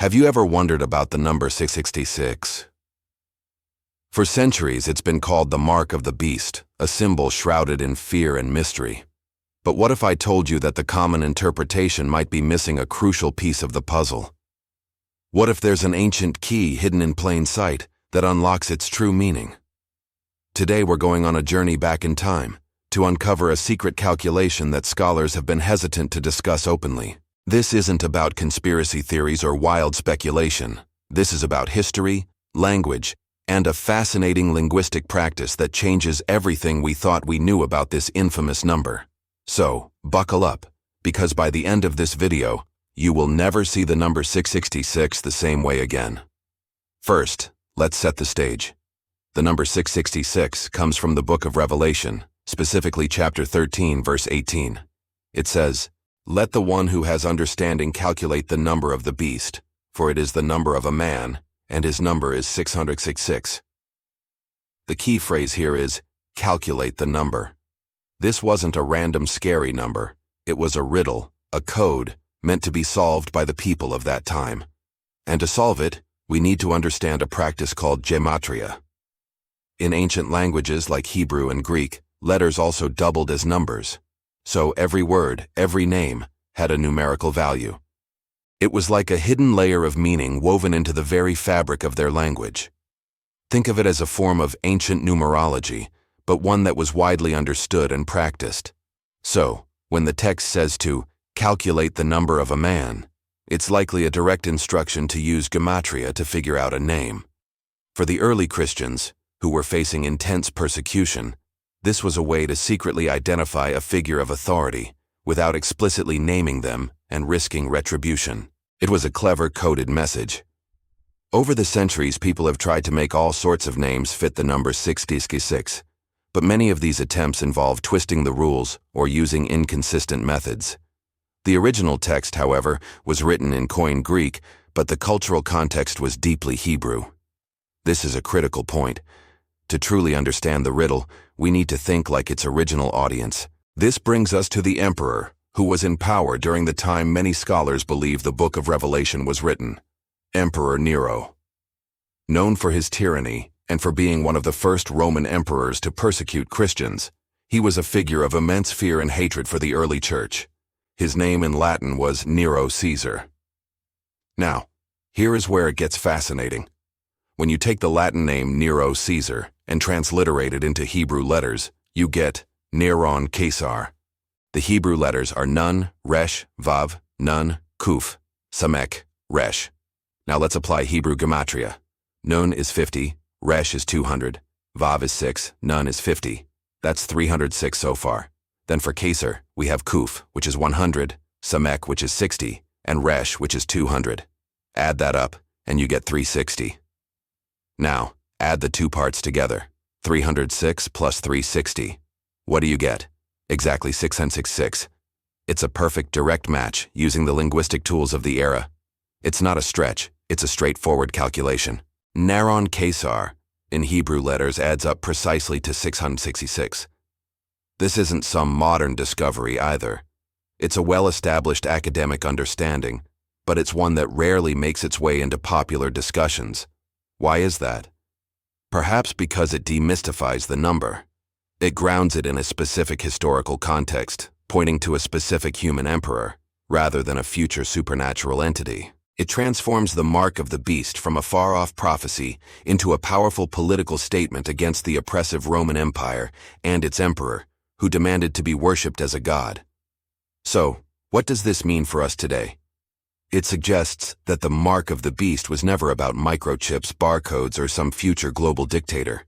Have you ever wondered about the number 666? For centuries, it's been called the mark of the beast, a symbol shrouded in fear and mystery. But what if I told you that the common interpretation might be missing a crucial piece of the puzzle? What if there's an ancient key hidden in plain sight that unlocks its true meaning? Today we're going on a journey back in time to uncover a secret calculation that scholars have been hesitant to discuss openly. This isn't about conspiracy theories or wild speculation. This is about history, language, and a fascinating linguistic practice that changes everything we thought we knew about this infamous number. So, buckle up, because by the end of this video, you will never see the number 666 the same way again. First, let's set the stage. The number 666 comes from the book of Revelation, specifically chapter 13, verse 18. It says, "Let the one who has understanding calculate the number of the beast, for it is the number of a man, and his number is 666. The key phrase here is, calculate the number. This wasn't a random scary number. It was a riddle, a code, meant to be solved by the people of that time. And to solve it, we need to understand a practice called Gematria. In ancient languages like Hebrew and Greek, letters also doubled as numbers. So every word, every name, had a numerical value. It was like a hidden layer of meaning woven into the very fabric of their language. Think of it as a form of ancient numerology, but one that was widely understood and practiced. So, when the text says to calculate the number of a man, it's likely a direct instruction to use Gematria to figure out a name. For the early Christians, who were facing intense persecution, this was a way to secretly identify a figure of authority without explicitly naming them and risking retribution. It was a clever coded message. Over the centuries, people have tried to make all sorts of names fit the number 666, but many of these attempts involve twisting the rules or using inconsistent methods. The original text, however, was written in Koine Greek, but the cultural context was deeply Hebrew. This is a critical point. To truly understand the riddle, we need to think like its original audience. This brings us to the emperor, who was in power during the time many scholars believe the book of Revelation was written. Emperor Nero. Known for his tyranny and for being one of the first Roman emperors to persecute Christians, he was a figure of immense fear and hatred for the early church. His name in Latin was Nero Caesar. Now, here is where it gets fascinating. When you take the Latin name Nero Caesar and transliterate it into Hebrew letters, you get Neron Caesar. The Hebrew letters are Nun, Resh, Vav, Nun, Kuf, Samek, Resh. Now let's apply Hebrew Gematria. Nun is 50, Resh is 200, Vav is 6, Nun is 50. That's 306 so far. Then for Caesar, we have Kuf, which is 100, Samek, which is 60, and Resh, which is 200. Add that up, and you get 360. Now, add the two parts together. 306 plus 360. What do you get? Exactly 666. It's a perfect direct match using the linguistic tools of the era. It's not a stretch, it's a straightforward calculation. Neron Caesar, in Hebrew letters, adds up precisely to 666. This isn't some modern discovery either. It's a well-established academic understanding, but it's one that rarely makes its way into popular discussions. Why is that? Perhaps because it demystifies the number. It grounds it in a specific historical context, pointing to a specific human emperor, rather than a future supernatural entity. It transforms the mark of the beast from a far-off prophecy into a powerful political statement against the oppressive Roman Empire and its emperor, who demanded to be worshipped as a god. So, what does this mean for us today? It suggests that the mark of the beast was never about microchips, barcodes, or some future global dictator.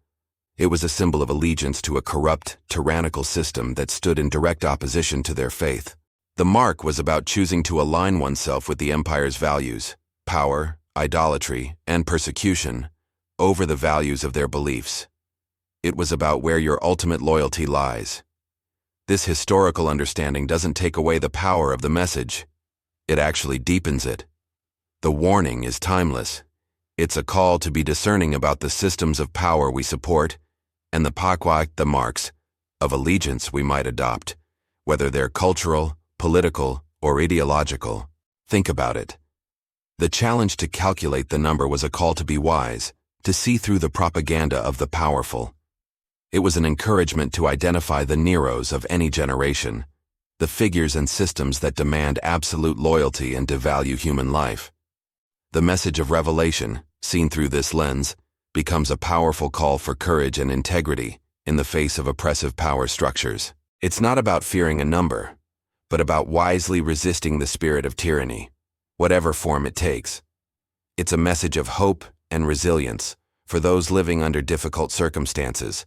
It was a symbol of allegiance to a corrupt, tyrannical system that stood in direct opposition to their faith. The mark was about choosing to align oneself with the empire's values, power, idolatry, and persecution, over the values of their beliefs. It was about where your ultimate loyalty lies. This historical understanding doesn't take away the power of the message. It actually deepens it. The warning is timeless. It's a call to be discerning about the systems of power we support and the marks of allegiance we might adopt, whether they're cultural, political, or ideological. Think about it. The challenge to calculate the number was a call to be wise, to see through the propaganda of the powerful. It was an encouragement to identify the Neros of any generation, the figures and systems that demand absolute loyalty and devalue human life. The message of Revelation, seen through this lens, becomes a powerful call for courage and integrity in the face of oppressive power structures. It's not about fearing a number, but about wisely resisting the spirit of tyranny, whatever form it takes. It's a message of hope and resilience for those living under difficult circumstances,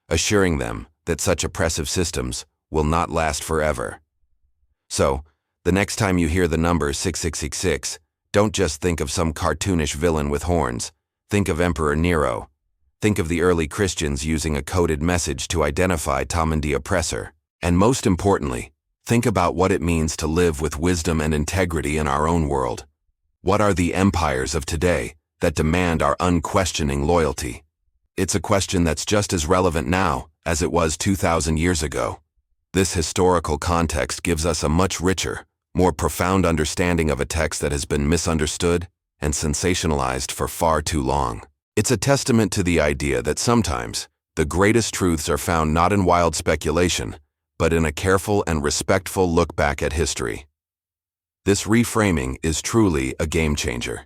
assuring them that such oppressive systems will not last forever. So, the next time you hear the number 6666, don't just think of some cartoonish villain with horns. Think of Emperor Nero. Think of the early Christians using a coded message to identify the oppressor. And most importantly, think about what it means to live with wisdom and integrity in our own world. What are the empires of today that demand our unquestioning loyalty? It's a question that's just as relevant now as it was 2,000 years ago. This historical context gives us a much richer, more profound understanding of a text that has been misunderstood and sensationalized for far too long. It's a testament to the idea that sometimes the greatest truths are found not in wild speculation, but in a careful and respectful look back at history. This reframing is truly a game changer.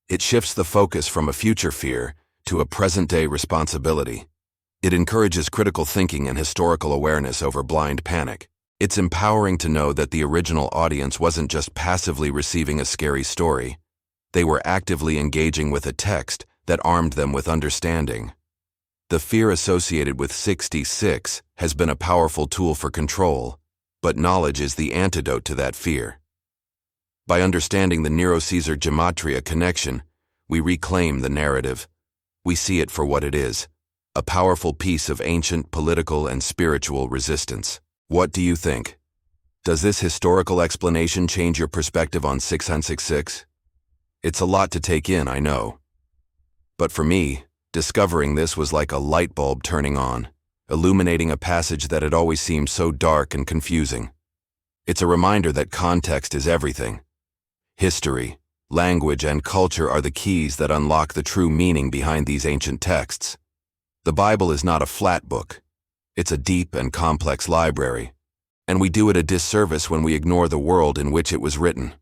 It shifts the focus from a future fear to a present-day responsibility. It encourages critical thinking and historical awareness over blind panic. It's empowering to know that the original audience wasn't just passively receiving a scary story. They were actively engaging with a text that armed them with understanding. The fear associated with 66 has been a powerful tool for control, but knowledge is the antidote to that fear. By understanding the Nero-Caesar Gematria connection, we reclaim the narrative. We see it for what it is, a powerful piece of ancient political and spiritual resistance. What do you think? Does this historical explanation change your perspective on 666? It's a lot to take in, I know. But for me, discovering this was like a light bulb turning on, illuminating a passage that had always seemed so dark and confusing. It's a reminder that context is everything. History, language, and culture are the keys that unlock the true meaning behind these ancient texts. The Bible is not a flat book. It's a deep and complex library, and we do it a disservice when we ignore the world in which it was written.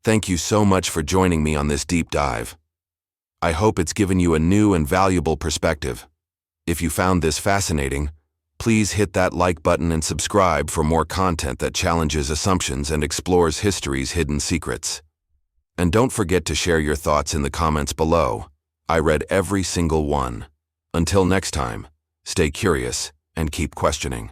Thank you so much for joining me on this deep dive. I hope it's given you a new and valuable perspective. If you found this fascinating, please hit that like button and subscribe for more content that challenges assumptions and explores history's hidden secrets. And don't forget to share your thoughts in the comments below. I read every single one. Until next time, stay curious and keep questioning.